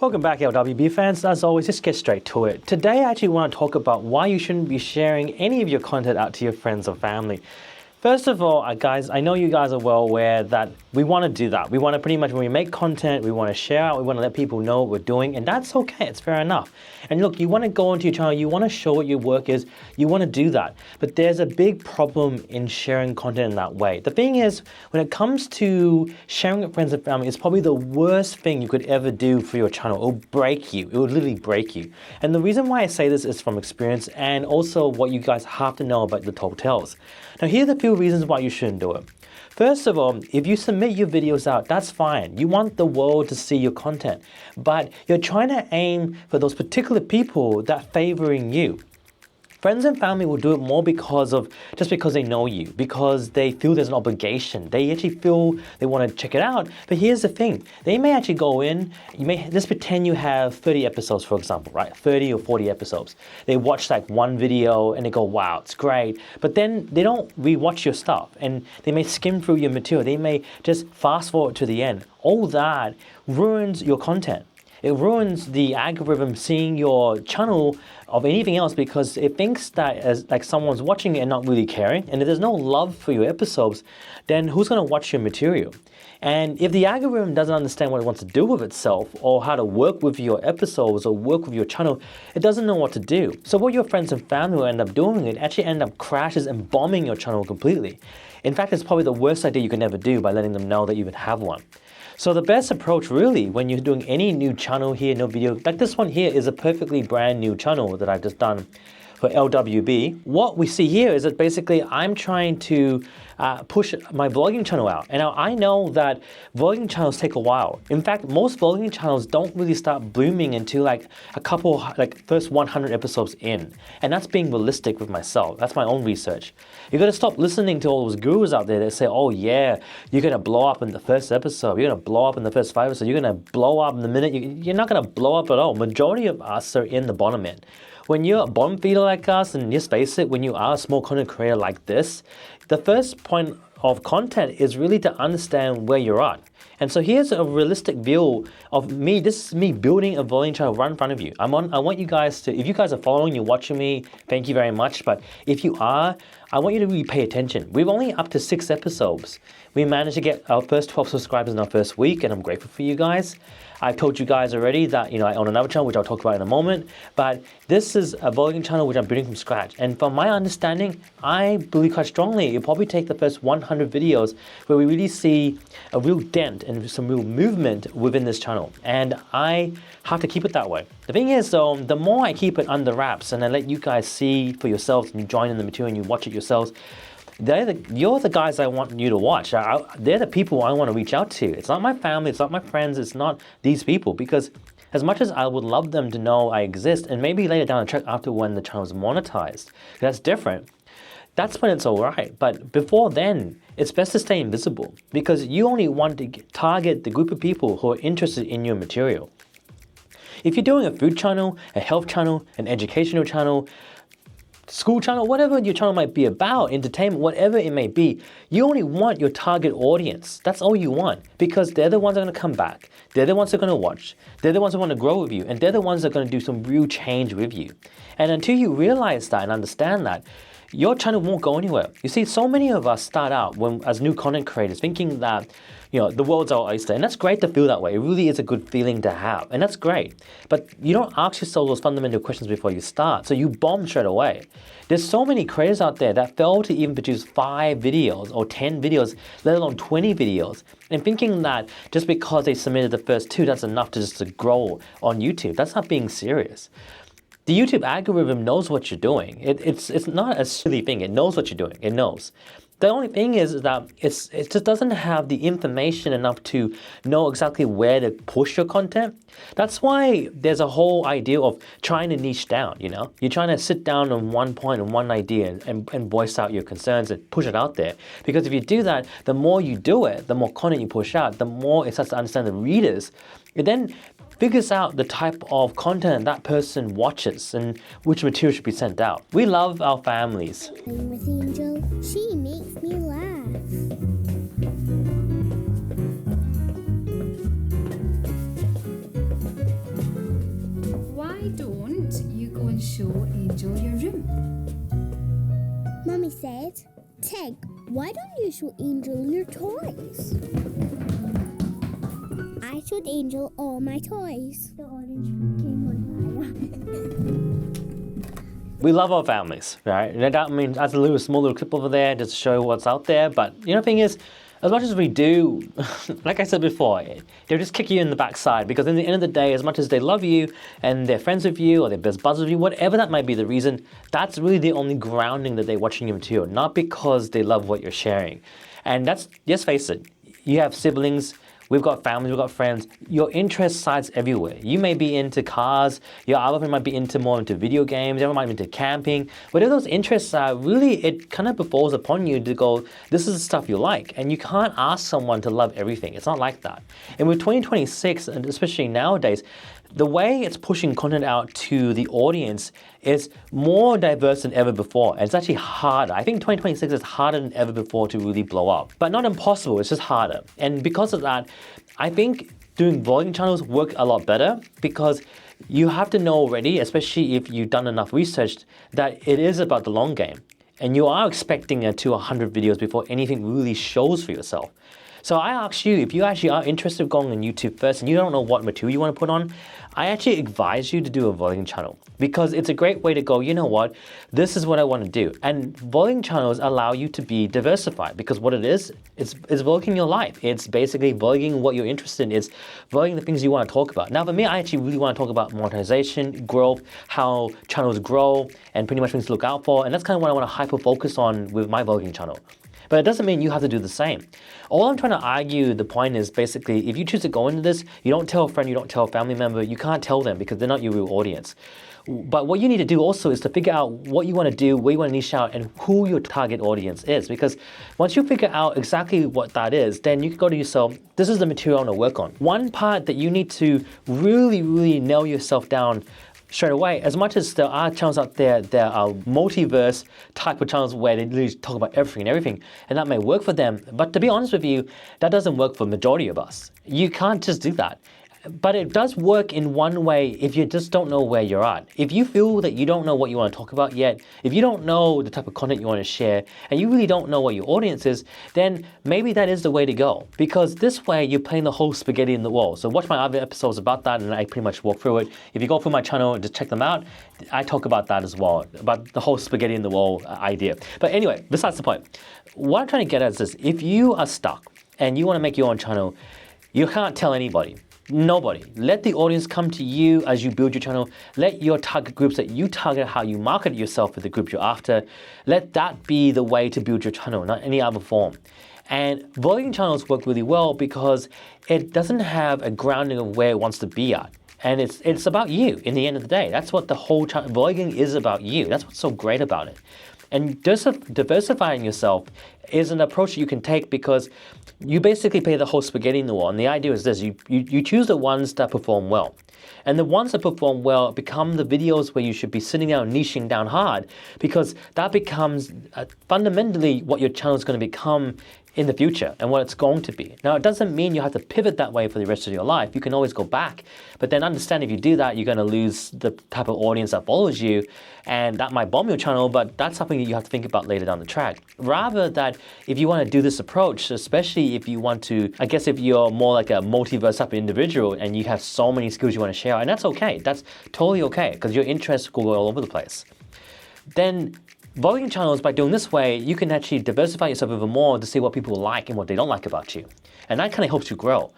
Welcome back, LWB fans. As always, just get straight to it. Today, I actually want to talk about why you shouldn't be sharing any of your content out to your friends or family. First of all, guys, I know you guys are well aware that we want to do that. We want to pretty much, when we make content, we want to share out, we want to let people know what we're doing, and that's okay, it's fair enough. And look, you want to go onto your channel, you want to show what your work is, you want to do that. But there's a big problem in sharing content in that way. The thing is, when it comes to sharing with friends and family, it's probably the worst thing you could ever do for your channel. It will break you, it will literally break you. And the reason why I say this is from experience and also what you guys have to know about the tall tales. Now, here are the few reasons why you shouldn't do it. First of all, if you submit your videos out, that's fine. You want the world to see your content, but you're trying to aim for those particular people that favoring you. Friends and family will do it more just because they know you, because they feel there's an obligation. They actually feel they want to check it out. But here's the thing, they may actually go in, let's pretend you have 30 episodes, for example, right? 30 or 40 episodes. They watch like one video and they go, wow, it's great. But then they don't rewatch your stuff and they may skim through your material. They may just fast forward to the end. All that ruins your content. It ruins the algorithm seeing your channel of anything else because it thinks that as like someone's watching it and not really caring. And if there's no love for your episodes, then who's going to watch your material? And if the algorithm doesn't understand what it wants to do with itself or how to work with your episodes or work with your channel, it doesn't know what to do. So what your friends and family will end up doing, it actually end up crashes and bombing your channel completely. In fact, it's probably the worst idea you can ever do by letting them know that you even have one. So the best approach really when you're doing any new channel here, no video, like this one here is a perfectly brand new channel that I've just done for LWB. What we see here is that basically I'm trying to push my vlogging channel out. And now I know that vlogging channels take a while. In fact, most vlogging channels don't really start blooming until like first 100 episodes in. And that's being realistic with myself. That's my own research. You gotta stop listening to all those gurus out there that say, oh yeah, you're gonna blow up in the first episode. You're gonna blow up in the first 5 episodes. You're gonna blow up in the minute. You're not gonna blow up at all. Majority of us are in the bottom end. When you're a bottom feeder like us, and just face it, when you are a small content creator like this, the first point of content is really to understand where you're at. And so here's a realistic view of me. This is me building a vlogging channel right in front of you. I want you guys to, if you guys are following, you're watching me, thank you very much. But if you are, I want you to really pay attention. We've only up to 6 episodes. We managed to get our first 12 subscribers in our first week, and I'm grateful for you guys. I've told you guys already that I own another channel, which I'll talk about in a moment, but this is a vlogging channel which I'm building from scratch. And from my understanding, I believe quite strongly it'll probably take the first 100 videos where we really see a real dent and some real movement within this channel. And I have to keep it that way. The thing is though, the more I keep it under wraps and I let you guys see for yourselves and you join in the material and you watch it yourselves, you're the guys I want you to watch. They're the people I want to reach out to. It's not my family, it's not my friends, it's not these people, because as much as I would love them to know I exist and maybe later down the track after when the channel is monetized, that's different. That's when it's all right. But before then, it's best to stay invisible because you only want to target the group of people who are interested in your material. If you're doing a food channel, a health channel, an educational channel, school channel, whatever your channel might be about, entertainment, whatever it may be, you only want your target audience. That's all you want because they're the ones that are going to come back. They're the ones that are going to watch. They're the ones that want to grow with you. And they're the ones that are going to do some real change with you. And until you realize that and understand that, your channel won't go anywhere. You see, so many of us start out as new content creators thinking that the world's our oyster, and that's great to feel that way. It really is a good feeling to have, and that's great. But you don't ask yourself those fundamental questions before you start, so you bomb straight away. There's so many creators out there that fail to even produce 5 videos or 10 videos, let alone 20 videos, and thinking that just because they submitted the first 2, that's enough to grow on YouTube. That's not being serious. The YouTube algorithm knows what you're doing. It's not a silly thing. It knows what you're doing. It knows. The only thing is that it just doesn't have the information enough to know exactly where to push your content. That's why there's a whole idea of trying to niche down, You're trying to sit down on one point and one idea and voice out your concerns and push it out there. Because if you do that, the more you do it, the more content you push out, the more it starts to understand the readers. It then figures out the type of content that person watches and which material should be sent out. We love our families. Playing with Angel, she makes me laugh. why don't you go and show Angel your room? Mummy said, Tig, why don't you show Angel your toys? I showed Angel all my toys. The orange came on fire. We love our families, right? And that means as a small little clip over there just to show what's out there. But you know, the thing is, as much as we do, like I said before, they'll just kick you in the backside because in the end of the day, as much as they love you and they're friends with you or they're best buds with you, whatever that might be the reason, that's really the only grounding that they're watching you material, not because they love what you're sharing. And that's, just face it, you have siblings, we've got families, we've got friends. Your interest sides everywhere. You may be into cars, your other friend might be more into video games, everyone might be into camping. Whatever those interests are, really it kind of befalls upon you to go, this is the stuff you like. And you can't ask someone to love everything. It's not like that. And with 2026, and especially nowadays, the way it's pushing content out to the audience is more diverse than ever before. And it's actually harder. I think 2026 is harder than ever before to really blow up. But not impossible, it's just harder. And because of that, I think doing vlogging channels work a lot better because you have to know already, especially if you've done enough research, that it is about the long game. And you are expecting to 100 videos before anything really shows for yourself. So I ask you, if you actually are interested in going on YouTube first and you don't know what material you want to put on, I actually advise you to do a vlogging channel because it's a great way to go, you know what, this is what I want to do. And vlogging channels allow you to be diversified because what it is, it's vlogging your life. It's basically vlogging what you're interested in. It's vlogging the things you want to talk about. Now for me, I actually really want to talk about monetization, growth, how channels grow, and pretty much things to look out for. And that's kind of what I want to hyper focus on with my vlogging channel. But it doesn't mean you have to do the same. All I'm trying to argue, the point is basically, if you choose to go into this, you don't tell a friend, you don't tell a family member, you can't tell them because they're not your real audience. But what you need to do also is to figure out what you want to do, where you want to niche out, and who your target audience is. Because once you figure out exactly what that is, then you can go to yourself, this is the material I want to work on. One part that you need to really, really nail yourself down straight away, as much as there are channels out there, there are multiverse type of channels where they literally talk about everything, and that may work for them. But to be honest with you, that doesn't work for the majority of us. You can't just do that. But it does work in one way if you just don't know where you're at. If you feel that you don't know what you want to talk about yet, if you don't know the type of content you want to share, and you really don't know what your audience is, then maybe that is the way to go. Because this way, you're playing the whole spaghetti in the wall. So watch my other episodes about that, and I pretty much walk through it. If you go through my channel and just check them out, I talk about that as well, about the whole spaghetti in the wall idea. But anyway, besides the point, what I'm trying to get at is this. If you are stuck and you want to make your own channel, you can't tell anybody. Nobody. Let the audience come to you as you build your channel. Let your target groups that you target, how you market yourself with the group you're after, let that be the way to build your channel, not any other form. And vlogging channels work really well because it doesn't have a grounding of where it wants to be at. And it's about you in the end of the day. That's what the whole vlogging is about you. That's what's so great about it. And diversifying yourself is an approach you can take because you basically play the whole spaghetti in the wall. And the idea is this, you choose the ones that perform well. And the ones that perform well become the videos where you should be sitting down, niching down hard, because that becomes fundamentally what your channel is going to become in the future and what it's going to be. Now, it doesn't mean you have to pivot that way for the rest of your life. You can always go back. But then understand if you do that, you're going to lose the type of audience that follows you, and that might bomb your channel, but that's something that you have to think about later down the track. Rather that if you want to do this approach, especially if you want to, I guess if you're more like a multiverse type of individual and you have so many skills you want to share, and that's okay. That's totally okay because your interests will go all over the place. Then vlogging channels, by doing this way, you can actually diversify yourself even more to see what people like and what they don't like about you. And that kind of helps you grow.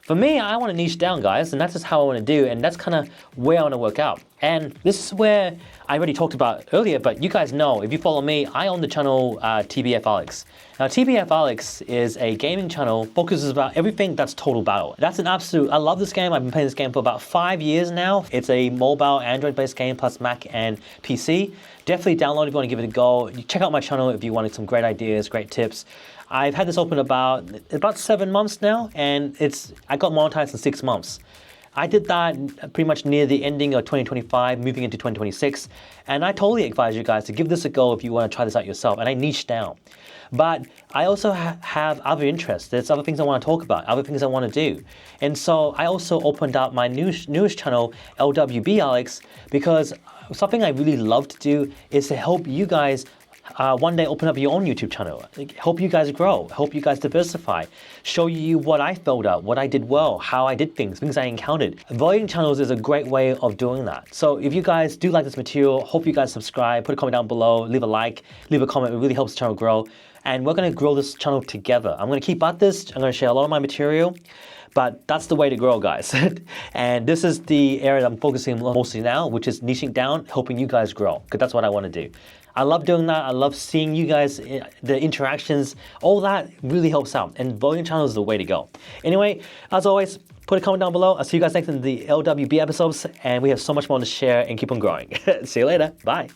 For me, I want to niche down, guys, and that's just how I want to do, and that's kind of where I want to work out. And this is where I already talked about earlier, but you guys know, if you follow me, I own the channel TBF Alex. Now, TBF Alex is a gaming channel, focuses about everything that's Total Battle. That's an absolute, I love this game. I've been playing this game for about 5 years now. It's a mobile, Android-based game, plus Mac and PC. Definitely download if you want to give it a go. Check out my channel if you wanted some great ideas, great tips. I've had this open about 7 months now, and I got monetized in 6 months. I did that pretty much near the ending of 2025, moving into 2026, and I totally advise you guys to give this a go if you want to try this out yourself, and I niche down. But I also have other interests. There's other things I want to talk about, other things I want to do. And so I also opened up my newest channel, LWB Alex, because something I really love to do is to help you guys one day open up your own YouTube channel, help you guys grow, help you guys diversify, show you what I filled out, what I did well, how I did things I encountered. Vlogging channels is a great way of doing that. So if you guys do like this material, hope you guys subscribe, put a comment down below, leave a like, leave a comment. It really helps the channel grow. And we're going to grow this channel together. I'm going to keep at this. I'm going to share a lot of my material. But that's the way to grow, guys. And this is the area that I'm focusing mostly now, which is niching down, helping you guys grow, because that's what I want to do. I love doing that. I love seeing you guys, the interactions, all that really helps out. And vlogging channel is the way to go. Anyway, as always, put a comment down below. I'll see you guys next in the LWB episodes. And we have so much more to share and keep on growing. See you later. Bye.